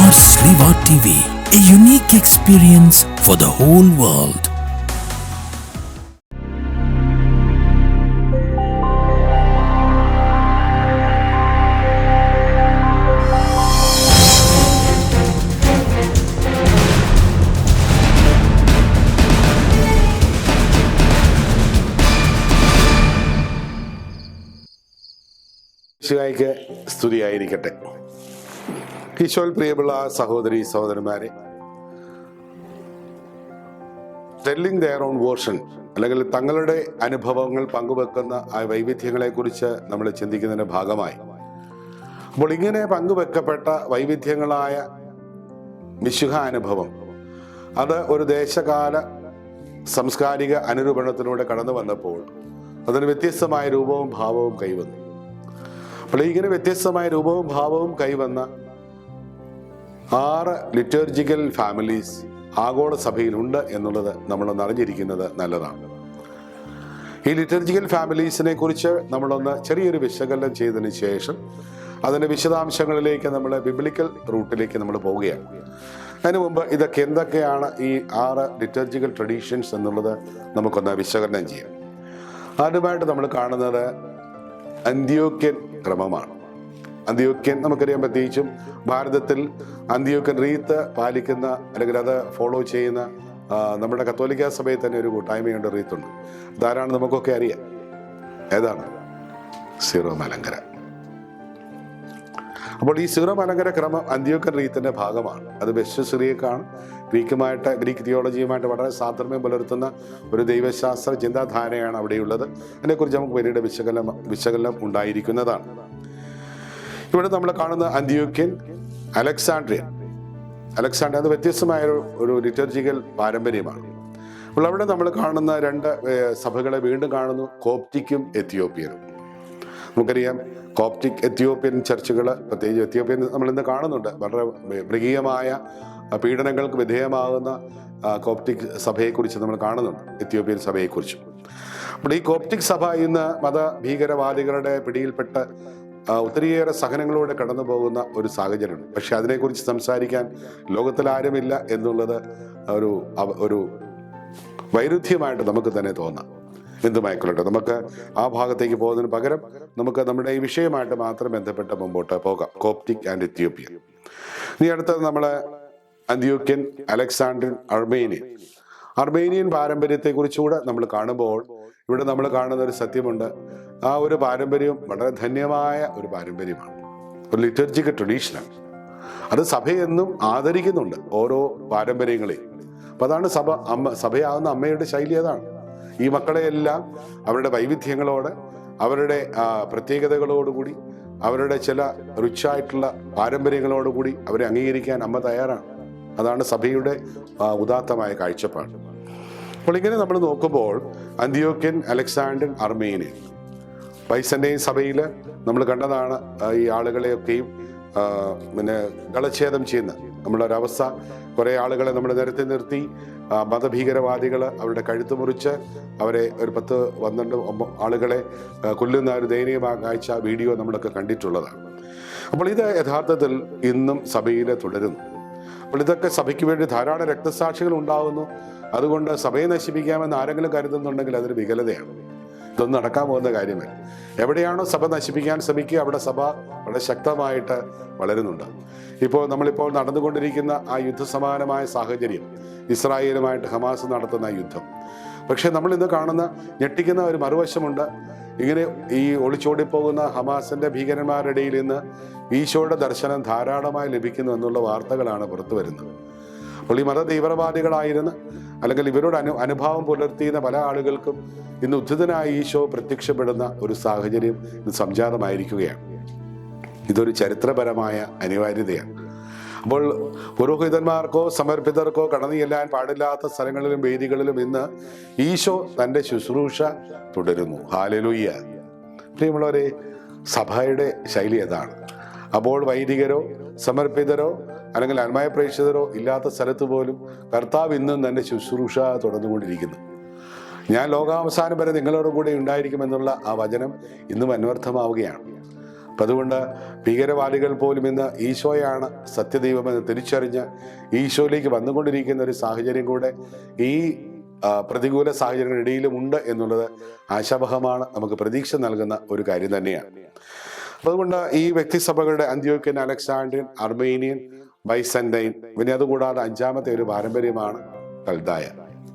Ars Riva TV, a unique experience for the whole world. ഈശോയ്ക്ക് സ്തുതിയായിരിക്കട്ടെ. ഈശോയിൽ പ്രിയമുള്ള സഹോദരി സഹോദരന്മാരെ, ടെല്ലിംഗ് ദെയർ ഓൺ വേർഷൻ അല്ലെങ്കിൽ തങ്ങളുടെ അനുഭവങ്ങൾ പങ്കുവെക്കുന്ന ആ വൈവിധ്യങ്ങളെക്കുറിച്ച് നമ്മൾ ചിന്തിക്കുന്നതിൻ്റെ ഭാഗമായി, അപ്പോൾ ഇങ്ങനെ പങ്കുവെക്കപ്പെട്ട വൈവിധ്യങ്ങളായ മിശിഹ അനുഭവം അത് ഒരു ദേശകാല സാംസ്കാരിക അനുരൂപണത്തിലൂടെ കടന്നു വന്നപ്പോൾ അതിന് വ്യത്യസ്തമായ രൂപവും ഭാവവും കൈവന്നു. അപ്പോൾ ഇങ്ങനെ വ്യത്യസ്തമായ രൂപവും ഭാവവും കൈവന്ന 6 ലിറ്റർജിക്കൽ ഫാമിലീസ് ആഗോള സഭയിലുണ്ട് എന്നുള്ളത് നമ്മളൊന്ന് അറിഞ്ഞിരിക്കുന്നത് നല്ലതാണ്. ഈ ലിറ്റർജിക്കൽ ഫാമിലീസിനെ കുറിച്ച് നമ്മളൊന്ന് ചെറിയൊരു വിശകലനം ചെയ്തതിന് ശേഷം അതിൻ്റെ വിശദാംശങ്ങളിലേക്ക് നമ്മൾ ബിബ്ലിക്കൽ റൂട്ടിലേക്ക് നമ്മൾ പോവുകയാണ്. അതിനു മുമ്പ് ഇതൊക്കെ എന്തൊക്കെയാണ് ഈ 6 ലിറ്റർജിക്കൽ ട്രഡീഷൻസ് എന്നുള്ളത് നമുക്കൊന്ന് വിശകലനം ചെയ്യാം. ആദ്യമായിട്ട് നമ്മൾ കാണുന്നത് അന്ത്യോക്യൻ ക്രമമാണ്. അന്ത്യോക്യൻ നമുക്കറിയാം, പ്രത്യേകിച്ചും ഭാരതത്തിൽ അന്ത്യോക്യൻ റീത്ത് പാലിക്കുന്ന അല്ലെങ്കിൽ അത് ഫോളോ ചെയ്യുന്ന നമ്മുടെ കത്തോലിക്ക സഭയിൽ തന്നെ ഒരു കൂട്ടായ്മയുണ്ട്, റീത്തുണ്ട്. അതാരാണ് നമുക്കൊക്കെ അറിയാം. ഏതാണ്? സീറോ മലങ്കര. അപ്പോൾ ഈ സീറോ മലങ്കര ക്രമം അന്ത്യോക്യൻ റീത്തിന്റെ ഭാഗമാണ്. അത് വെസ്റ്റ്സിറിയക്കാണ്. ഗ്രീക്ക് തിയോളജിയുമായിട്ട് വളരെ സാധർമ്യം പുലർത്തുന്ന ഒരു ദൈവശാസ്ത്ര ചിന്താധാരയാണ് അവിടെയുള്ളത്. അതിനെക്കുറിച്ച് നമുക്ക് പിന്നീട് വിശകലനം ഉണ്ടായിരിക്കുന്നതാണ്. ഇവിടെ നമ്മൾ കാണുന്ന അന്ത്യോക്യൻ, അലക്സാണ്ട്രിയൻ അത് വ്യത്യസ്തമായ ഒരു ലിറ്റർജിക്കൽ പാരമ്പര്യമാണ്. അപ്പോൾ അവിടെ നമ്മൾ കാണുന്ന 2 സഭകളെ വീണ്ടും കാണുന്നു, കോപ്റ്റിക്കും എത്യോപ്യനും. നമുക്കറിയാം, കോപ്റ്റിക് എത്യോപ്യൻ ചർച്ചുകൾ, പ്രത്യേകിച്ച് എത്യോപ്യൻ നമ്മളിന്ന് കാണുന്നുണ്ട്. വളരെ മൃഗീയമായ പീഡനങ്ങൾക്ക് വിധേയമാകുന്ന കോപ്റ്റിക് സഭയെക്കുറിച്ച് നമ്മൾ കാണുന്നുണ്ട്, എത്യോപ്യൻ സഭയെക്കുറിച്ച്. അപ്പോൾ ഈ കോപ്റ്റിക് സഭ ഇന്ന് മതഭീകരവാദികളുടെ പിടിയിൽപ്പെട്ട് ഒത്തിരിയേറെ സഹനങ്ങളിലൂടെ കടന്നു പോകുന്ന ഒരു സാഹചര്യമുണ്ട്. പക്ഷെ അതിനെക്കുറിച്ച് സംസാരിക്കാൻ ലോകത്തിലാരുമില്ല എന്നുള്ളത് ഒരു വൈരുദ്ധ്യമായിട്ട് നമുക്ക് തന്നെ തോന്നാം. എന്തുമായിക്കൊള്ളട്ടെ, നമുക്ക് ആ ഭാഗത്തേക്ക് പോകുന്നതിന് പകരം നമുക്ക് നമ്മുടെ ഈ വിഷയമായിട്ട് മാത്രം ബന്ധപ്പെട്ട് മുമ്പോട്ട് പോകാം. Coptic and Ethiopian. ഇനി അടുത്തത് നമ്മൾ അന്ത്യോക്യൻ, അലക്സാണ്ട്രിയൻ, അർമേനിയൻ പാരമ്പര്യത്തെക്കുറിച്ചുകൂടെ നമ്മൾ കാണുമ്പോൾ ഇവിടെ നമ്മൾ കാണുന്ന ഒരു സത്യമുണ്ട്. ആ ഒരു പാരമ്പര്യം വളരെ ധന്യമായ ഒരു പാരമ്പര്യമാണ്, ഒരു ലിറ്റർജിക്കൽ ട്രഡീഷനാണ്. അത് സഭയെന്നും ആദരിക്കുന്നുണ്ട് ഓരോ പാരമ്പര്യങ്ങളെയും. അപ്പം അതാണ് സഭയാകുന്ന അമ്മയുടെ ശൈലി. അതാണ് ഈ മക്കളെയെല്ലാം അവരുടെ വൈവിധ്യങ്ങളോട്, അവരുടെ പ്രത്യേകതകളോടുകൂടി, അവരുടെ ചില റിച്ചായിട്ടുള്ള പാരമ്പര്യങ്ങളോടുകൂടി അവരെ അംഗീകരിക്കാൻ അമ്മ തയ്യാറാണ്. അതാണ് സഭയുടെ ഉദാത്തമായ കാഴ്ചപ്പാട്. അപ്പോൾ ഇങ്ങനെ നമ്മൾ നോക്കുമ്പോൾ അന്ത്യോക്യൻ, അലക്സാണ്ട്രിയൻ, അർമേനിയൻ, ബൈസന്റൈൻ സഭയിൽ നമ്മൾ കണ്ടതാണ് ഈ ആളുകളെയൊക്കെയും ഗളച്ഛേദം ചെയ്യുന്ന നമ്മളൊരവസ്ഥ. കുറേ ആളുകളെ നമ്മൾ നിരത്തി നിർത്തി മതഭീകരവാദികൾ അവരുടെ കഴുത്ത് മുറിച്ച് അവരെ ഒരു 10-12 ആളുകളെ കൊല്ലുന്ന ഒരു ദയനീയമായ കാഴ്ച വീഡിയോ നമ്മളൊക്കെ കണ്ടിട്ടുള്ളതാണ്. അപ്പോൾ ഇത് യഥാർത്ഥത്തിൽ ഇന്നും സഭയിൽ തുടരുന്നു. അപ്പോൾ ഇതൊക്കെ സഭയ്ക്ക് വേണ്ടി ധാരാളം രക്തസാക്ഷികൾ ഉണ്ടാകുന്നു. അതുകൊണ്ട് സഭയെ നശിപ്പിക്കാമെന്ന് ആരെങ്കിലും കരുതുന്നുണ്ടെങ്കിൽ അതൊരു വികലതയാണ്. ഇതൊന്നും നടക്കാൻ പോകുന്ന കാര്യമല്ല. എവിടെയാണോ സഭ നശിപ്പിക്കാൻ ശ്രമിക്കുക അവിടെ സഭ വളരെ ശക്തമായിട്ട് വളരുന്നുണ്ട്. നമ്മളിപ്പോൾ നടന്നുകൊണ്ടിരിക്കുന്ന ആ യുദ്ധസമാനമായ സാഹചര്യം, ഇസ്രായേലുമായിട്ട് ഹമാസ് നടത്തുന്ന യുദ്ധം. പക്ഷെ നമ്മൾ ഇന്ന് കാണുന്ന ഞെട്ടിക്കുന്ന ഒരു മറുവശമുണ്ട്. ഇങ്ങനെ ഈ ഒളിച്ചോടിപ്പോകുന്ന ഹമാസിന്റെ ഭീകരന്മാരുടെ ഇടയിൽ നിന്ന് ഈശോയുടെ ദർശനം ധാരാളമായി ലഭിക്കുന്നു എന്നുള്ള വാർത്തകളാണ് പുറത്തു വരുന്നത്. അപ്പോൾ ഈ മത തീവ്രവാദികളായിരുന്ന അല്ലെങ്കിൽ ഇവരോട് അനുഭാവം പുലർത്തിയിരുന്ന പല ആളുകൾക്കും ഇന്ന് ഉദ്ധിതനായ ഈശോ പ്രത്യക്ഷപ്പെടുന്ന ഒരു സാഹചര്യം ഇന്ന് സംജാതമായിരിക്കുകയാണ്. ഇതൊരു ചരിത്രപരമായ അനിവാര്യതയാണ്. അപ്പോൾ പുരോഹിതന്മാർക്കോ സമർപ്പിതർക്കോ കടന്നു ചെല്ലാൻ പാടില്ലാത്ത സ്ഥലങ്ങളിലും വേദികളിലും ഇന്ന് ഈശോ തൻ്റെ ശുശ്രൂഷ തുടരുന്നു. ഹല്ലേലൂയ. പ്രിയമുള്ളവരെ, സഭയുടെ ശൈലി അതാണ്. അപ്പോൾ വൈദികരോ സമർപ്പിതരോ അല്ലെങ്കിൽ അന്മയ പ്രേക്ഷിതരോ ഇല്ലാത്ത സ്ഥലത്ത് പോലും കർത്താവ് ഇന്നും തൻ്റെ ശുശ്രൂഷ തുടർന്നുകൊണ്ടിരിക്കുന്നു. ഞാൻ ലോകാവസാനം വരെ നിങ്ങളോട് കൂടെ ഉണ്ടായിരിക്കുമെന്നുള്ള ആ വചനം ഇന്നും അന്വർത്ഥമാവുകയാണ്. അപ്പം അതുകൊണ്ട് ഭീകരവാദികൾ പോലും ഇന്ന് ഈശോയാണ് സത്യദൈവമെന്ന് തിരിച്ചറിഞ്ഞ് ഈശോയിലേക്ക് വന്നുകൊണ്ടിരിക്കുന്ന ഒരു സാഹചര്യം കൂടെ ഈ പ്രതികൂല സാഹചര്യങ്ങളിടയിലും ഉണ്ട് എന്നുള്ളത് ആശാവഹമാണ്, നമുക്ക് പ്രതീക്ഷ നൽകുന്ന ഒരു കാര്യം തന്നെയാണ്. അതുകൊണ്ട് ഈ വ്യക്തിസഭകളുടെ അന്ത്യോക്യൻ, അലക്സാണ്ട്രിയൻ, അർമേനിയൻ, ബൈസന്റൈൻ, പിന്നെ അതുകൂടാതെ അഞ്ചാമത്തെ ഒരു പാരമ്പര്യമാണ് കൽദായ.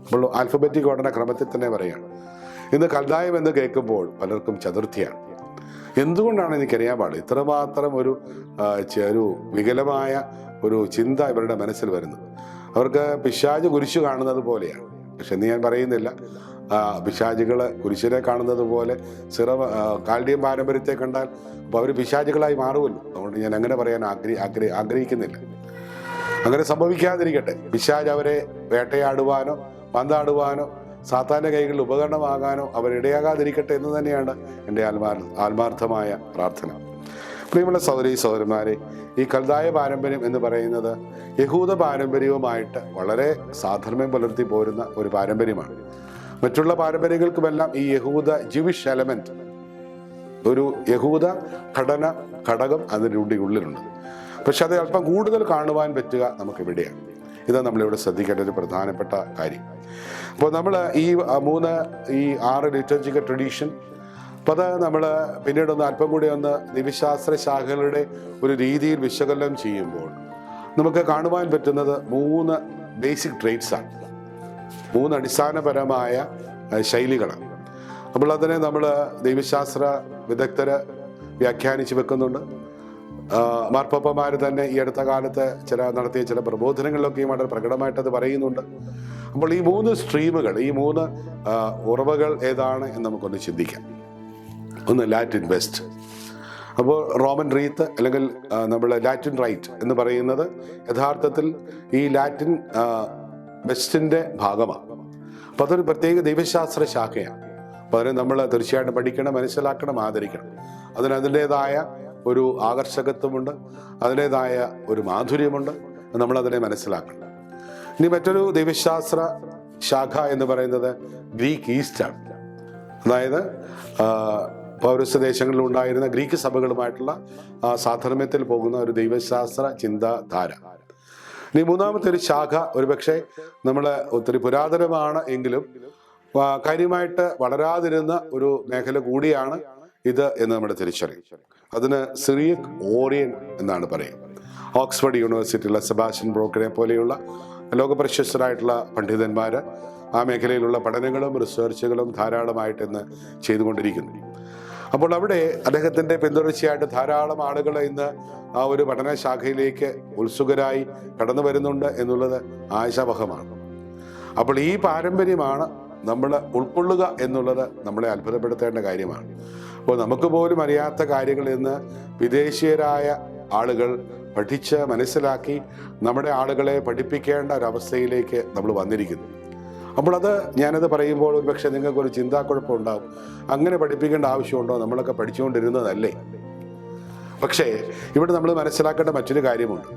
അപ്പോൾ ആൽഫബറ്റിക് ഓർഡറിന്റെ ക്രമത്തിൽ തന്നെ പറയുകയാണ്. ഇന്ന് കൽദായം എന്ന് കേൾക്കുമ്പോൾ പലർക്കും ചതുർത്ഥിയാണ്. എന്തുകൊണ്ടാണ് എനിക്കറിയാൻ പാടില്ല ഇത്രമാത്രം ഒരു വികലമായ ഒരു ചിന്ത ഇവരുടെ മനസ്സിൽ വരുന്നത്. അവർക്ക് പിശാച് കുരിശു കാണുന്നത് പോലെയാണ്. പക്ഷെ എന്ന് ഞാൻ പറയുന്നില്ല, പിശാചുകള് കുരിശിനെ കാണുന്നത് പോലെ കാൽഡിയൻ പാരമ്പര്യത്തെ കണ്ടാൽ അപ്പോൾ അവർ പിശാചുകളായി മാറുമല്ലോ. അതുകൊണ്ട് ഞാൻ അങ്ങനെ പറയാൻ ആഗ്രഹിക്കുന്നില്ല. അങ്ങനെ സംഭവിക്കാതിരിക്കട്ടെ. പിശാച് അവരെ വേട്ടയാടുവാനോ പന്താടുവാനോ സാത്താന്റെ കൈകളിൽ ഉപകരണമാകാനോ അവരിടയാകാതിരിക്കട്ടെ എന്ന് തന്നെയാണ് എൻ്റെ ആത്മാർത്ഥമായ പ്രാർത്ഥന. പ്രിയമുള്ള സഹോദരീ സഹോദരന്മാരെ, ഈ കൽദായ പാരമ്പര്യം എന്ന് പറയുന്നത് യഹൂദ പാരമ്പര്യവുമായിട്ട് വളരെ സാധർമ്യം പുലർത്തി പോരുന്ന ഒരു പാരമ്പര്യമാണ്. മറ്റുള്ള പാരമ്പര്യങ്ങൾക്കുമെല്ലാം ഈ യഹൂദ ജ്യൂവിഷ് എലമെന്റ്, ഒരു യഹൂദ ഘടകം അതിൻ്റെ ഉള്ളിലുണ്ട്. പക്ഷെ അത് അല്പം കൂടുതൽ കാണുവാൻ പറ്റുക നമുക്ക് ഇവിടെയാണ്. ഇതാണ് നമ്മളിവിടെ ശ്രദ്ധിക്കേണ്ട ഒരു പ്രധാനപ്പെട്ട കാര്യം. അപ്പോൾ നമ്മൾ ഈ 6 ലിറ്റർജിക്കൽ ട്രഡീഷൻ, അപ്പോൾ അത് നമ്മൾ പിന്നീടൊന്ന് അല്പം കൂടി ദിവ്യശാസ്ത്ര ശാഖകളുടെ ഒരു രീതിയിൽ വിശകലനം ചെയ്യുമ്പോൾ നമുക്ക് കാണുവാൻ പറ്റുന്നത് 3 ബേസിക് ട്രേറ്റ്സാണ്, 3 അടിസ്ഥാനപരമായ ശൈലികളാണ്. അപ്പോൾ അതിനെ നമ്മൾ ദൈവശാസ്ത്ര വിദഗ്ധര് വ്യാഖ്യാനിച്ച് വെക്കുന്നുണ്ട്. മാർപ്പാപ്പമാർ തന്നെ ഈ അടുത്ത കാലത്ത് നടത്തിയ ചില പ്രബോധനങ്ങളിലൊക്കെയും വളരെ പ്രകടമായിട്ടത് പറയുന്നുണ്ട്. അപ്പോൾ ഈ 3 സ്ട്രീമുകൾ, ഈ 3 ഉറവകൾ ഏതാണ് എന്ന് നമുക്കൊന്ന് ചിന്തിക്കാം. ഒന്ന് ലാറ്റിൻ വെസ്റ്റ്. അപ്പോൾ റോമൻ റീത്ത് അല്ലെങ്കിൽ നമ്മൾ ലാറ്റിൻ റൈറ്റ് എന്ന് പറയുന്നത് യഥാർത്ഥത്തിൽ ഈ ലാറ്റിൻ വെസ്റ്റിൻ്റെ ഭാഗമാണ്. അപ്പോൾ അതൊരു പ്രത്യേക ദൈവശാസ്ത്ര ശാഖയാണ്. അപ്പോൾ അതിനെ നമ്മൾ തീർച്ചയായിട്ടും പഠിക്കണം, മനസ്സിലാക്കണം, ആദരിക്കണം. അതിനതിൻ്റെതായ ഒരു ആകർഷകത്വമുണ്ട്, അതിൻ്റെതായ ഒരു മാധുര്യമുണ്ട്. നമ്മളതിനെ മനസ്സിലാക്കണം. ഇനി മറ്റൊരു ദൈവശാസ്ത്ര ശാഖ എന്ന് പറയുന്നത് ഗ്രീക്ക് ഈസ്റ്റാണ്. അതായത് പൗരസ്ത്യ ദേശങ്ങളിൽ ഉണ്ടായിരുന്ന ഗ്രീക്ക് സഭകളുമായിട്ടുള്ള സാധർമ്മ്യത്തിൽ പോകുന്ന ഒരു ദൈവശാസ്ത്ര ചിന്താധാര. ഇനി മൂന്നാമത്തെ ഒരു ശാഖ ഒരുപക്ഷെ നമ്മൾ ഒത്തിരി പുരാതനമാണ് എങ്കിലും കാര്യമായിട്ട് വളരാതിരുന്ന ഒരു മേഖല കൂടിയാണ് ഇത് എന്ന് നമ്മൾ തിരിച്ചറിയും. അതിന് സിറിയക് ഓറിയൻ എന്നാണ് പറയുക. ഓക്സ്ഫോർഡ് യൂണിവേഴ്സിറ്റിയിലുള്ള സെബാസ്റ്റ്യൻ ബ്രോക്കിനെ പോലെയുള്ള ലോകപ്രശസ്തരായിട്ടുള്ള പണ്ഡിതന്മാർ ആ മേഖലയിലുള്ള പഠനങ്ങളും റിസർച്ചുകളും ധാരാളമായിട്ട് ഇന്ന് ചെയ്തുകൊണ്ടിരിക്കുന്നു. അപ്പോൾ അവിടെ അദ്ദേഹത്തിൻ്റെ പിന്തുടർച്ചയായിട്ട് ധാരാളം ആളുകൾ ഇന്ന് ആ ഒരു പഠനശാഖയിലേക്ക് ഉത്സുകരായി കടന്നു വരുന്നുണ്ട് എന്നുള്ളത് ആശാവഹമാണ്. അപ്പോൾ ഈ പാരമ്പര്യമാണ് നമ്മൾ ഉൾക്കൊള്ളുക എന്നുള്ളത് നമ്മളെ അത്ഭുതപ്പെടുത്തേണ്ട കാര്യമാണ്. അപ്പോൾ നമുക്ക് പോലും അറിയാത്ത കാര്യങ്ങൾ ഇന്ന് വിദേശീയരായ ആളുകൾ പഠിച്ച് മനസ്സിലാക്കി നമ്മുടെ ആളുകളെ പഠിപ്പിക്കേണ്ട ഒരവസ്ഥയിലേക്ക് നമ്മൾ വന്നിരിക്കുന്നു. അപ്പോൾ ഞാനത് പറയുമ്പോൾ ഒരു പക്ഷേ നിങ്ങൾക്കൊരു ചിന്താക്കുഴപ്പം ഉണ്ടാവും. അങ്ങനെ പഠിപ്പിക്കേണ്ട ആവശ്യമുണ്ടോ? നമ്മളൊക്കെ പഠിച്ചുകൊണ്ടിരുന്നതല്ലേ? പക്ഷേ ഇവിടെ നമ്മൾ മനസ്സിലാക്കേണ്ട മറ്റൊരു കാര്യമുണ്ട്.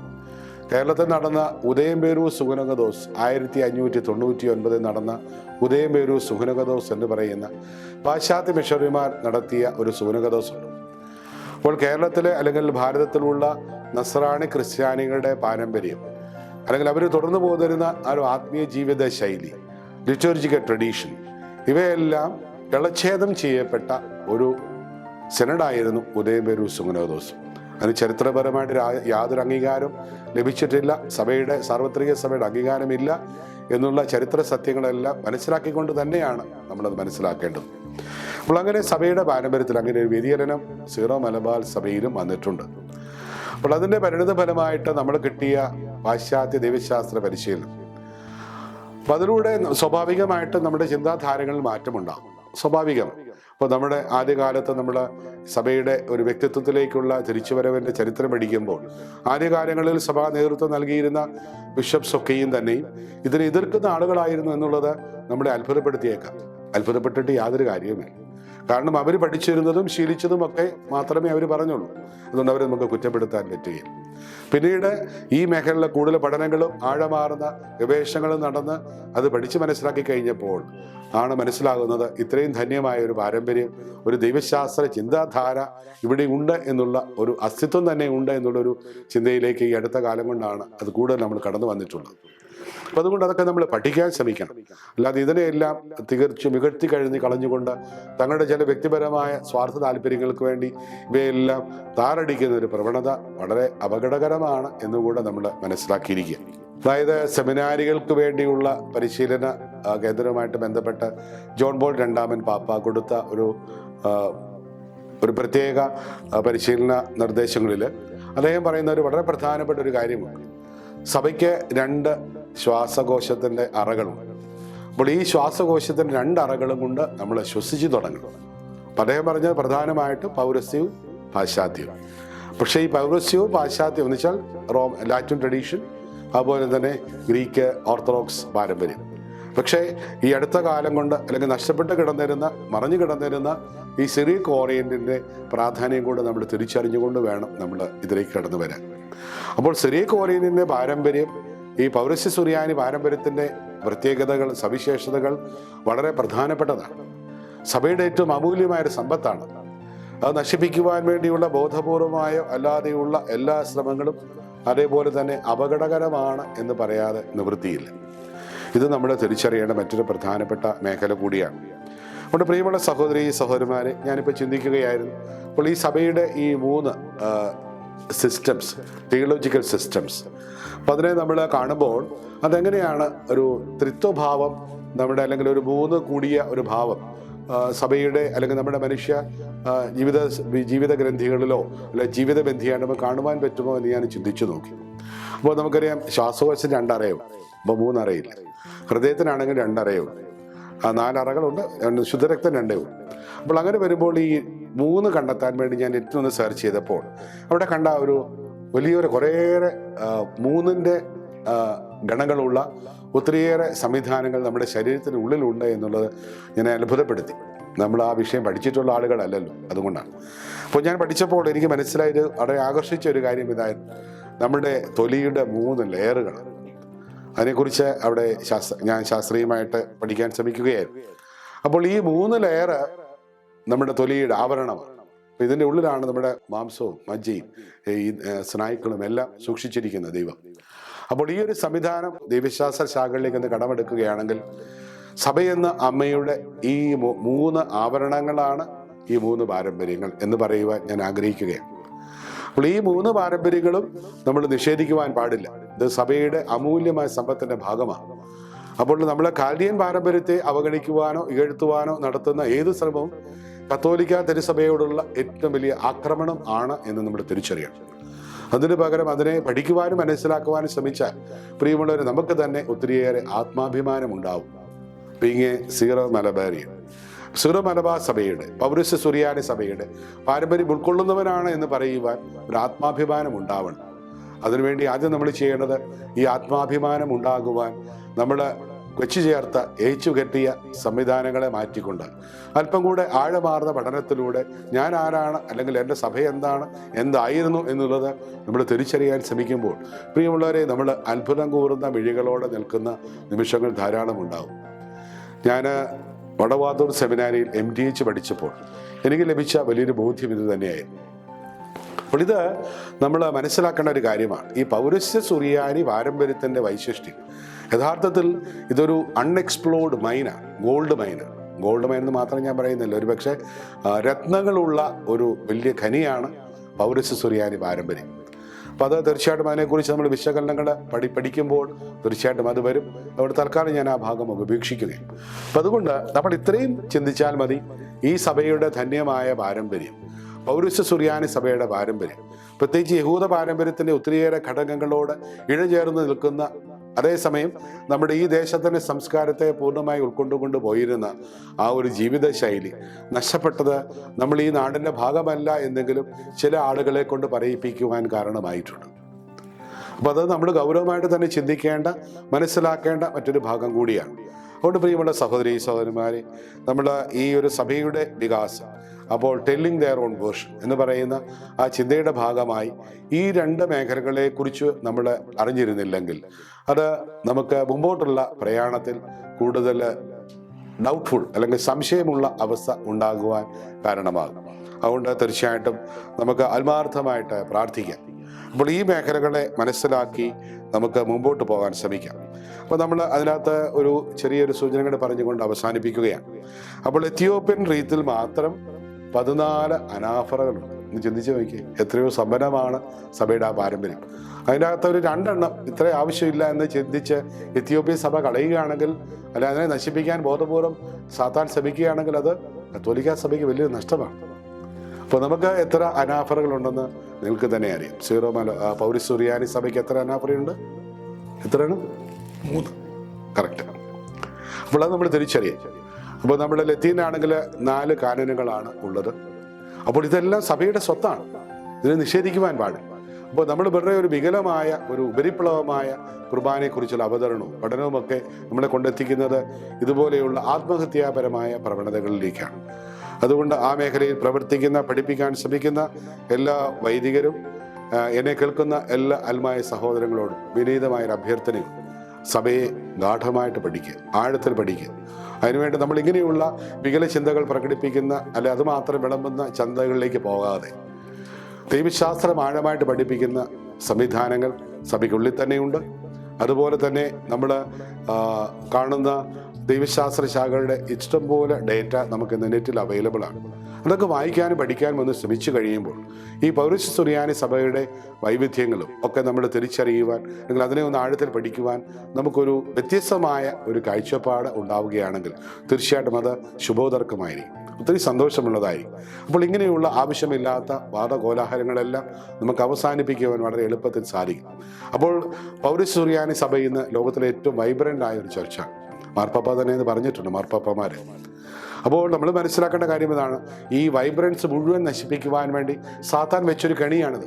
കേരളത്തിൽ നടന്ന ഉദയംപേരൂർ സുഗുണഗദോസ് 1599 നടന്ന ഉദയംപേരൂർ സുഗുണഗദോസ് എന്ന് പറയുന്ന പാശ്ചാത്യ മിഷണറിമാർ നടത്തിയ ഒരു സുഗുണഗദോസ് ഉണ്ട്. അപ്പോൾ കേരളത്തിലെ അല്ലെങ്കിൽ ഭാരതത്തിലുള്ള നസ്രാണി ക്രിസ്ത്യാനികളുടെ പാരമ്പര്യം അല്ലെങ്കിൽ അവർ തുടർന്നു പോന്നിരുന്ന ആ ഒരു ആത്മീയ ജീവിത ശൈലി, ലിറ്റർജിക്കൽ ട്രഡീഷൻ, ഇവയെല്ലാം ഇളച്ഛേദം ചെയ്യപ്പെട്ട ഒരു സെനഡായിരുന്നു ഉദയംപേരൂർ സുഗുണഗദോസ്. അതിന് ചരിത്രപരമായിട്ട് യാതൊരു അംഗീകാരം ലഭിച്ചിട്ടില്ല. സാർവത്രിക സഭയുടെ അംഗീകാരമില്ല എന്നുള്ള ചരിത്ര സത്യങ്ങളെല്ലാം മനസ്സിലാക്കിക്കൊണ്ട് തന്നെയാണ് നമ്മളത് മനസ്സിലാക്കേണ്ടത്. അപ്പോൾ അങ്ങനെ സഭയുടെ പാരമ്പര്യത്തിൽ അങ്ങനെ ഒരു വ്യതിചലനം സീറോ മലബാർ സഭയിലും വന്നിട്ടുണ്ട്. അപ്പോൾ അതിൻ്റെ പരിണിത ഫലമായിട്ട് നമ്മൾ കിട്ടിയ പാശ്ചാത്യ ദൈവശാസ്ത്ര പരിശീലനം, അപ്പം അതിലൂടെ സ്വാഭാവികമായിട്ട് നമ്മുടെ ചിന്താധാരകളിൽ മാറ്റമുണ്ടാകും. സ്വാഭാവികമാണ്. അപ്പോൾ നമ്മുടെ ആദ്യകാലത്ത് നമ്മുടെ സഭയുടെ ഒരു വ്യക്തിത്വത്തിലേക്കുള്ള തിരിച്ചുവരവിൻ്റെ ചരിത്രം പഠിക്കുമ്പോൾ ആദ്യകാലങ്ങളിൽ സഭാ നേതൃത്വം നൽകിയിരുന്ന ബിഷപ്സ് ഒക്കെയും തന്നെയും ഇതിനെ എതിർക്കുന്ന ആളുകളായിരുന്നു എന്നുള്ളത് നമ്മളെ അത്ഭുതപ്പെടുത്തിയേക്കാം. അത്ഭുതപ്പെട്ടിട്ട് യാതൊരു കാര്യവുമില്ല. കാരണം അവർ പഠിച്ചിരുന്നതും ശീലിച്ചതും ഒക്കെ മാത്രമേ അവർ പറഞ്ഞുള്ളൂ. അതുകൊണ്ട് അവരെ നമുക്ക് കുറ്റപ്പെടുത്താൻ പറ്റുകയില്ല. പിന്നീട് ഈ മേഖലയിലെ കൂടുതൽ പഠനങ്ങളും ആഴമാർന്ന ഗവേഷണങ്ങളും നടന്ന് അത് പഠിച്ച് മനസ്സിലാക്കി കഴിഞ്ഞപ്പോൾ ആണ് മനസ്സിലാകുന്നത് ഇത്രയും ധന്യമായ ഒരു പാരമ്പര്യം, ഒരു ദൈവശാസ്ത്ര ചിന്താധാര ഇവിടെ ഉണ്ട് എന്നുള്ള ഒരു അസ്തിത്വം തന്നെ ഉണ്ട് എന്നുള്ളൊരു ചിന്തയിലേക്ക് ഈ അടുത്ത കാലം കൊണ്ടാണ് അത് കൂടുതൽ നമ്മൾ കടന്നു വന്നിട്ടുള്ളത്. അപ്പം അതുകൊണ്ട് അതൊക്കെ നമ്മൾ പഠിക്കാൻ ശ്രമിക്കണം. അല്ലാതെ ഇതിനെയെല്ലാം തികച്ചും മികഴ്ത്തി കളഞ്ഞുകൊണ്ട് തങ്ങളുടെ ചില വ്യക്തിപരമായ സ്വാർത്ഥ താല്പര്യങ്ങൾക്ക് വേണ്ടി ഇവയെല്ലാം താറടിക്കുന്ന ഒരു പ്രവണത വളരെ അപകടകരമാണ് എന്നുകൂടെ നമ്മൾ മനസ്സിലാക്കിയിരിക്കുക. അതായത് സെമിനാരികൾക്ക് വേണ്ടിയുള്ള പരിശീലന കേന്ദ്രവുമായിട്ട് ബന്ധപ്പെട്ട് ജോൺ പോൾ രണ്ടാമൻ പാപ്പ കൊടുത്ത ഒരു പ്രത്യേക പരിശീലന നിർദ്ദേശങ്ങളിൽ അദ്ദേഹം പറയുന്ന ഒരു വളരെ പ്രധാനപ്പെട്ട ഒരു കാര്യമുണ്ട്. സഭയ്ക്ക് 2 ശ്വാസകോശത്തിൻ്റെ അറകളുണ്ട്. അപ്പോൾ ഈ ശ്വാസകോശത്തിൻ്റെ 2 അറകളും കൊണ്ട് നമ്മൾ ശ്വസിച്ചു തുടങ്ങണം. അപ്പം അദ്ദേഹം പറഞ്ഞത് പ്രധാനമായിട്ടും പൗരസ്ത്യവും പാശ്ചാത്യവും. പക്ഷേ ഈ പൗരസ്യവും പാശ്ചാത്യവും എന്ന് വെച്ചാൽ ലാറ്റിൻ ട്രഡീഷൻ, അതുപോലെ തന്നെ ഗ്രീക്ക് ഓർത്തഡോക്സ് പാരമ്പര്യം. പക്ഷേ ഈ അടുത്ത കാലം കൊണ്ട് അല്ലെങ്കിൽ നഷ്ടപ്പെട്ട് മറഞ്ഞു കിടന്നിരുന്ന ഈ സിറിയക് ഓറിയന്റിൻ്റെ പ്രാധാന്യം കൂടെ നമ്മൾ തിരിച്ചറിഞ്ഞുകൊണ്ട് വേണം നമ്മൾ ഇതിലേക്ക് കടന്നു വരാൻ. അപ്പോൾ സിറിയക് ഓറിയന്റിൻ്റെ പാരമ്പര്യം, ഈ പൗരസ്യ സുറിയാനി പാരമ്പര്യത്തിൻ്റെ പ്രത്യേകതകൾ, സവിശേഷതകൾ വളരെ പ്രധാനപ്പെട്ടതാണ്. സഭയുടെ ഏറ്റവും അമൂല്യമായൊരു സമ്പത്താണ്. അത് നശിപ്പിക്കുവാൻ വേണ്ടിയുള്ള ബോധപൂർവമായ അല്ലാതെയുള്ള എല്ലാ ശ്രമങ്ങളും അതേപോലെ തന്നെ അപകടകരമാണ് എന്ന് പറയാതെ നിവൃത്തിയില്ല. ഇത് നമ്മൾ തിരിച്ചറിയേണ്ട മറ്റൊരു പ്രധാനപ്പെട്ട മേഖല കൂടിയാണ്. അതുകൊണ്ട് പ്രിയമുള്ള സഹോദരന്മാരെ, ഞാനിപ്പോൾ ചിന്തിക്കുകയായിരുന്നു, അപ്പോൾ ഈ സഭയുടെ ഈ 3 സിസ്റ്റംസ്, തിയോളജിക്കൽ സിസ്റ്റംസ്, അപ്പം അതിനെ നമ്മൾ കാണുമ്പോൾ അതെങ്ങനെയാണ് ഒരു ത്രിത്വഭാവം നമ്മുടെ, അല്ലെങ്കിൽ ഒരു 3 കൂടിയ ഒരു ഭാവം സഭയുടെ അല്ലെങ്കിൽ നമ്മുടെ മനുഷ്യ ജീവിത ഗ്രന്ഥികളിലോ അല്ലെങ്കിൽ ജീവിതബന്ധിയായിട്ട് നമുക്ക് കാണുവാൻ പറ്റുമോ എന്ന് ഞാൻ ചിന്തിച്ചു നോക്കി. അപ്പോൾ നമുക്കറിയാം ശ്വാസകോശത്തിന് 2 അറയുണ്ട്, അപ്പോൾ 3 അറയില്ല. ഹൃദയത്തിനാണെങ്കിൽ 2 അറയുണ്ട്, 4 അറകളുണ്ട്, ശുദ്ധരക്തം 2 ഉണ്ട്. അപ്പോൾ അങ്ങനെ വരുമ്പോൾ ഈ 3 കണ്ടെത്താൻ വേണ്ടി ഞാൻ നെറ്റിൽ ഒന്ന് സെർച്ച് ചെയ്തപ്പോൾ അവിടെ കണ്ട ഒരു വലിയൊരു കുറേയേറെ 3ന്റെ ഗണങ്ങളുള്ള ഒത്തിരിയേറെ സംവിധാനങ്ങൾ നമ്മുടെ ശരീരത്തിന് ഉള്ളിലുണ്ട് എന്നുള്ളത് ഞാൻ അത്ഭുതപ്പെടുത്തി. നമ്മൾ ആ വിഷയം പഠിച്ചിട്ടുള്ള ആളുകളല്ലല്ലോ, അതുകൊണ്ടാണ്. അപ്പോൾ ഞാൻ പഠിച്ചപ്പോൾ എനിക്ക് മനസ്സിലായത് വളരെ ആകർഷിച്ച ഒരു കാര്യം ഇതായിരുന്നു, നമ്മുടെ തൊലിയുടെ 3 ലെയറുകൾ. അതിനെക്കുറിച്ച് അവിടെ ഞാൻ ശാസ്ത്രീയമായിട്ട് പഠിക്കാൻ ശ്രമിക്കുകയായിരുന്നു. അപ്പോൾ ഈ 3 ലെയർ നമ്മുടെ തൊലിയുടെ ആവരണമാണ്. അപ്പോൾ ഇതിൻ്റെ ഉള്ളിലാണ് നമ്മുടെ മാംസവും മജ്ജയും ഈ സ്നായുക്കളും എല്ലാം സൂക്ഷിച്ചിരിക്കുന്നത് ദൈവം. അപ്പോൾ ഈ ഒരു സംവിധാനം ദൈവശാസ്ത്ര ശാഖകളിലേക്ക് ഒന്ന് കടമെടുക്കുകയാണെങ്കിൽ സഭയെന്ന അമ്മയുടെ ഈ 3 ആവരണങ്ങളാണ് ഈ 3 പാരമ്പര്യങ്ങൾ എന്ന് പറയുവാൻ ഞാൻ ആഗ്രഹിക്കുകയാണ്. അപ്പോൾ ഈ 3 പാരമ്പര്യങ്ങളും നമ്മൾ നിഷേധിക്കുവാൻ പാടില്ല. ഇത് സഭയുടെ അമൂല്യമായ സമ്പത്തിൻ്റെ ഭാഗമാണ്. അപ്പോൾ നമ്മൾ കാൽഡിയൻ പാരമ്പര്യത്തെ അവഗണിക്കുവാനോ ഇകഴ്ത്തുവാനോ നടത്തുന്ന ഏത് ശ്രമവും കത്തോലിക്ക തിരുസഭയോടുള്ള ഏറ്റവും വലിയ ആക്രമണം ആണ് എന്ന് നമ്മൾ തിരിച്ചറിയണം. അതിനു പകരം അതിനെ പഠിക്കുവാനും മനസ്സിലാക്കുവാനും ശ്രമിച്ചാൽ പ്രിയമുള്ളവരെ നമുക്ക് തന്നെ ഒത്തിരിയേറെ ആത്മാഭിമാനം ഉണ്ടാവും. ബീങ് സീറോ മലബാർ സഭയുടെ, പൗരസ്യ സുറിയാനി സഭയുടെ പാരമ്പര്യം ഉൾക്കൊള്ളുന്നവനാണ് എന്ന് പറയുവാൻ ഒരു ആത്മാഭിമാനം ഉണ്ടാവണം. അതിനുവേണ്ടി ആദ്യം നമ്മൾ ചെയ്യേണ്ടത് ഈ ആത്മാഭിമാനം ഉണ്ടാകുവാൻ നമ്മൾ വെച്ചു ചേർത്ത ഏച്ചുകെട്ടിയ സംവിധാനങ്ങളെ മാറ്റിക്കൊണ്ട് അല്പം കൂടെ ആഴമാർന്ന പഠനത്തിലൂടെ ഞാൻ ആരാണ്, അല്ലെങ്കിൽ എൻ്റെ സഭ എന്തായിരുന്നു എന്നുള്ളത് നമ്മൾ തിരിച്ചറിയാൻ ശ്രമിക്കുമ്പോൾ പ്രിയമുള്ളവരെ, നമ്മൾ അത്ഭുതം കൂറുന്ന മിഴികളോടെ നിൽക്കുന്ന നിമിഷങ്ങൾ ധാരാളം ഉണ്ടാവും. ഞാൻ വടവാതൂർ സെമിനാരിയിൽ MTH പഠിച്ചപ്പോൾ എനിക്ക് ലഭിച്ച വലിയൊരു ബോധ്യം ഇത് തന്നെയായിരുന്നു. അപ്പോൾ ഇത് നമ്മൾ മനസ്സിലാക്കേണ്ട ഒരു കാര്യമാണ്. ഈ പൗരസ്യ സുറിയാനി പാരമ്പര്യത്തിൻ്റെ വൈശിഷ്ട്യം യഥാർത്ഥത്തിൽ ഇതൊരു അൺഎക്സ്പ്ലോർഡ് മൈനാണ്, ഗോൾഡ് മൈൻ എന്ന് മാത്രം ഞാൻ പറയുന്നില്ല, ഒരു പക്ഷേ രത്നങ്ങളുള്ള ഒരു വലിയ ഖനിയാണ് പൗരസ്യ സുറിയാനി പാരമ്പര്യം. അപ്പോൾ അത് തീർച്ചയായിട്ടും അതിനെക്കുറിച്ച് നമ്മൾ വിശകലനങ്ങൾ പഠിക്കുമ്പോൾ തീർച്ചയായിട്ടും അത് വരും. അവിടെ തൽക്കാലം ഞാൻ ആ ഭാഗം ഉപേക്ഷിക്കുകയും. അപ്പം അതുകൊണ്ട് നമ്മൾ ഇത്രയും ചിന്തിച്ചാൽ മതി. ഈ സഭയുടെ ധന്യമായ പാരമ്പര്യം, പൗരസ്യ സുറിയാനി സഭയുടെ പാരമ്പര്യം, പ്രത്യേകിച്ച് യഹൂദ പാരമ്പര്യത്തിൻ്റെ ഒത്തിരിയേറെ ഘടകങ്ങളോട് ഇഴചേർന്ന് നിൽക്കുന്ന, അതേസമയം നമ്മുടെ ഈ ദേശത്തിൻ്റെ സംസ്കാരത്തെ പൂർണ്ണമായി ഉൾക്കൊണ്ടുകൊണ്ട് പോയിരുന്ന ആ ഒരു ജീവിതശൈലി നഷ്ടപ്പെട്ടത് നമ്മൾ ഈ നാടിൻ്റെ ഭാഗമല്ല എന്നെങ്കിലും ചില ആളുകളെ കൊണ്ട് പറയിപ്പിക്കുവാൻ കാരണമായിട്ടുണ്ട്. അപ്പോൾ അത് നമ്മൾ ഗൗരവമായിട്ട് തന്നെ ചിന്തിക്കേണ്ട, മനസ്സിലാക്കേണ്ട മറ്റൊരു ഭാഗം കൂടിയാണ്. അതുകൊണ്ട് പ്രിയമുള്ള സഹോദരി സഹോദരന്മാരെ, നമ്മൾ ഈ ഒരു സഭയുടെ വികാസം, അപ്പോൾ ടെല്ലിങ് ദെയർ ഓൺ വേർഷൻ എന്ന് പറയുന്ന ആ ചിന്തയുടെ ഭാഗമായി ഈ രണ്ട് മേഖലകളെക്കുറിച്ച് നമ്മൾ അറിഞ്ഞിരുന്നില്ലെങ്കിൽ അത് നമുക്ക് മുമ്പോട്ടുള്ള പ്രയാണത്തിൽ കൂടുതൽ ഡൗട്ട്ഫുൾ അല്ലെങ്കിൽ സംശയമുള്ള അവസ്ഥ ഉണ്ടാകുവാൻ കാരണമാകും. അതുകൊണ്ട് തീർച്ചയായിട്ടും നമുക്ക് ആത്മാർത്ഥമായിട്ട് പ്രാർത്ഥിക്കാം. അപ്പോൾ ഈ മേഖലകളെ മനസ്സിലാക്കി നമുക്ക് മുമ്പോട്ട് പോകാൻ ശ്രമിക്കാം. അപ്പോൾ നമ്മൾ അതിനകത്ത് ഒരു ചെറിയൊരു സൂചന കൂടെ പറഞ്ഞുകൊണ്ട് അവസാനിപ്പിക്കുകയാണ്. അപ്പോൾ എത്യോപ്യൻ റീത്തിൽ മാത്രം 14 അനാഫറകളുണ്ട്. ഒന്ന് ചിന്തിച്ച് നോക്കി, എത്രയോ സമ്പന്നമാണ് സഭയുടെ ആ പാരമ്പര്യം. അതിൻ്റെ അകത്ത് ഒരു 2 എണ്ണം ഇത്ര ആവശ്യമില്ല എന്ന് ചിന്തിച്ച് എത്യോപ്യൻ സഭ കളയുകയാണെങ്കിൽ, അല്ല അതിനെ നശിപ്പിക്കാൻ ബോധപൂർവം സാത്താൻ ശ്രമിക്കുകയാണെങ്കിൽ അത് കത്തോലിക്ക സഭയ്ക്ക് വലിയൊരു നഷ്ടമാണ്. അപ്പോൾ നമുക്ക് എത്ര അനാഫറകളുണ്ടെന്ന് നിങ്ങൾക്ക് തന്നെ അറിയാം. പൗരസ്ത്യ സുറിയാനി സഭയ്ക്ക് എത്ര അനാഫറയുണ്ട്? എത്രയാണ്? 3. കറക്റ്റ്. അപ്പോൾ അത് നമ്മൾ തിരിച്ചറിയാം. അപ്പോൾ നമ്മുടെ ലത്തീനാണെങ്കിൽ 4 കാനനുകളാണ് ഉള്ളത്. അപ്പോൾ ഇതെല്ലാം സഭയുടെ സ്വത്താണ്, ഇതിനെ നിഷേധിക്കുവാൻ പാടില്ല. അപ്പോൾ നമ്മൾ വെറുതെ ഒരു വികലമായ ഒരു ഉപരിപ്ലവമായ കുർബാനയെക്കുറിച്ചുള്ള അവതരണവും പഠനവും ഒക്കെ നമ്മളെ കൊണ്ടെത്തിക്കുന്നത് ഇതുപോലെയുള്ള ആത്മഹത്യാപരമായ പ്രവണതകളിലേക്കാണ്. അതുകൊണ്ട് ആ മേഖലയിൽ പ്രവർത്തിക്കുന്ന, പഠിപ്പിക്കാൻ ശ്രമിക്കുന്ന എല്ലാ വൈദികരും, എന്നെ കേൾക്കുന്ന എല്ലാ ആത്മായ സഹോദരങ്ങളോടും വിനീതമായൊരു അഭ്യർത്ഥനയും, സഭയെ ഗാഠമായിട്ട് പഠിക്കുക, ആഴത്തിൽ പഠിക്കുക. അതിനുവേണ്ടി നമ്മൾ ഇങ്ങനെയുള്ള വികല ചിന്തകൾ പ്രകടിപ്പിക്കുന്ന, അല്ലെ അതുമാത്രം വിളമ്പുന്ന ചിന്തകളിലേക്ക് പോകാതെ ദൈവശാസ്ത്രം ആഴമായിട്ട് പഠിപ്പിക്കുന്ന സംവിധാനങ്ങൾ സഭയ്ക്കുള്ളിൽ തന്നെയുണ്ട്. അതുപോലെ തന്നെ നമ്മൾ കാണുന്ന ദൈവശാസ്ത്ര ശാഖകളുടെ ഇഷ്ടംപോലെ ഡേറ്റ നമുക്ക് നെറ്റിൽ അവൈലബിൾ ആണ്. അതൊക്കെ വായിക്കാനും പഠിക്കാനും ഒന്ന് ശ്രമിച്ചു കഴിയുമ്പോൾ ഈ പൗരസ്ത്യ സുറിയാനി സഭയുടെ വൈവിധ്യങ്ങളും ഒക്കെ നമ്മൾ തിരിച്ചറിയുവാൻ, അല്ലെങ്കിൽ അതിനെ ഒന്ന് ആഴത്തിൽ പഠിക്കുവാൻ നമുക്കൊരു വ്യത്യസ്തമായ ഒരു കാഴ്ചപ്പാട് ഉണ്ടാവുകയാണെങ്കിൽ തീർച്ചയായിട്ടും അത് ശുഭോദർക്കമായിരിക്കും, ഒത്തിരി സന്തോഷമുള്ളതായിരിക്കും. അപ്പോൾ ഇങ്ങനെയുള്ള ആവശ്യമില്ലാത്ത വാദകോലാഹലങ്ങളെല്ലാം നമുക്ക് അവസാനിപ്പിക്കുവാൻ വളരെ എളുപ്പത്തിൽ സാധിക്കും. അപ്പോൾ പൗരസ്ത്യ സുറിയാനി സഭ ഇന്ന് ലോകത്തിലെ ഏറ്റവും വൈബ്രൻ്റ് ആയ ഒരു ചർച്ച മാർപ്പാപ്പ തന്നെ എന്ന് പറഞ്ഞിട്ടുണ്ട്, മാർപ്പാപ്പമാര്. അപ്പോൾ നമ്മൾ മനസ്സിലാക്കേണ്ട കാര്യം ഇതാണ്, ഈ വൈബ്രൻസ് മുഴുവൻ നശിപ്പിക്കുവാൻ വേണ്ടി സാത്താൻ വെച്ചൊരു കെണിയാണിത്.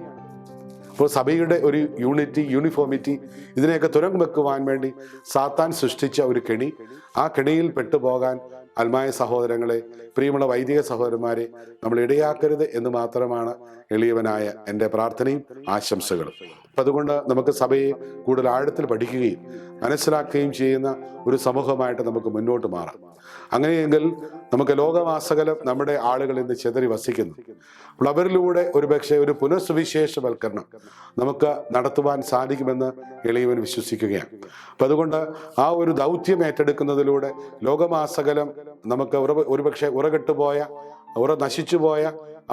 അപ്പോൾ സഭയുടെ ഒരു യൂണിറ്റി, യൂണിഫോമിറ്റി, ഇതിനെയൊക്കെ തുരങ്കം വെക്കുവാൻ വേണ്ടി സാത്താൻ സൃഷ്ടിച്ച ഒരു കെണി. ആ കെണിയിൽ പെട്ടുപോകാൻ ആത്മായ സഹോദരങ്ങളെ, പ്രിയമുള്ള വൈദിക സഹോദരന്മാരെ നമ്മൾ ഇടയാക്കരുത് എന്ന് മാത്രമാണ് എളിയവനായ എൻ്റെ പ്രാർത്ഥനയും ആശംസകളും. അപ്പം അതുകൊണ്ട് നമുക്ക് സഭയെ കൂടുതൽ ആഴത്തിൽ പഠിക്കുകയും മനസ്സിലാക്കുകയും ചെയ്യുന്ന ഒരു സമൂഹമായിട്ട് നമുക്ക് മുന്നോട്ട് മാറാം. അങ്ങനെയെങ്കിൽ നമുക്ക് ലോകമാസകലം നമ്മുടെ ആളുകൾ ഇന്ന് ചെതറി വസിക്കുന്നു. അപ്പോൾ അവരിലൂടെ ഒരുപക്ഷെ ഒരു പുനഃസുവിശേഷവൽക്കരണം നമുക്ക് നടത്തുവാൻ സാധിക്കുമെന്ന് എളിയവൻ വിശ്വസിക്കുകയാണ്. അപ്പം അതുകൊണ്ട് ആ ഒരു ദൗത്യം ഏറ്റെടുക്കുന്നതിലൂടെ ലോകമാസകലം നമുക്ക് ഒരുപക്ഷെ നശിച്ചുപോയ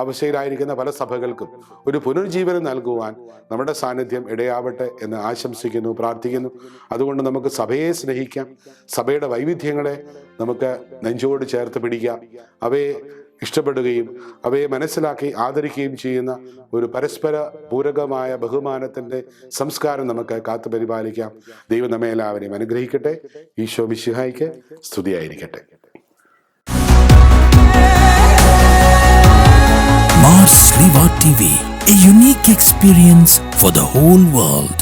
അവസ്ഥയിലായിരിക്കുന്ന പല സഭകൾക്കും ഒരു പുനർജീവനം നൽകുവാൻ നമ്മുടെ സാന്നിധ്യം ഇടയാവട്ടെ എന്ന് ആശംസിക്കുന്നു, പ്രാർത്ഥിക്കുന്നു. അതുകൊണ്ട് നമുക്ക് സഭയെ സ്നേഹിക്കാം, സഭയുടെ വൈവിധ്യങ്ങളെ നമുക്ക് നെഞ്ചോട് ചേർത്ത് പിടിക്കാം, അവയെ ഇഷ്ടപ്പെടുകയും അവയെ മനസ്സിലാക്കി ആദരിക്കുകയും ചെയ്യുന്ന ഒരു പരസ്പര പൂരകമായ ബഹുമാനത്തിൻ്റെ സംസ്കാരം നമുക്ക് കാത്തു പരിപാലിക്കാം. ദൈവം നമ്മെ എല്ലാവരെയും അനുഗ്രഹിക്കട്ടെ. ഈശോ മിശിഹായ്ക്ക് സ്തുതിയായിരിക്കട്ടെ. Mars Riva TV, a unique experience for the whole world.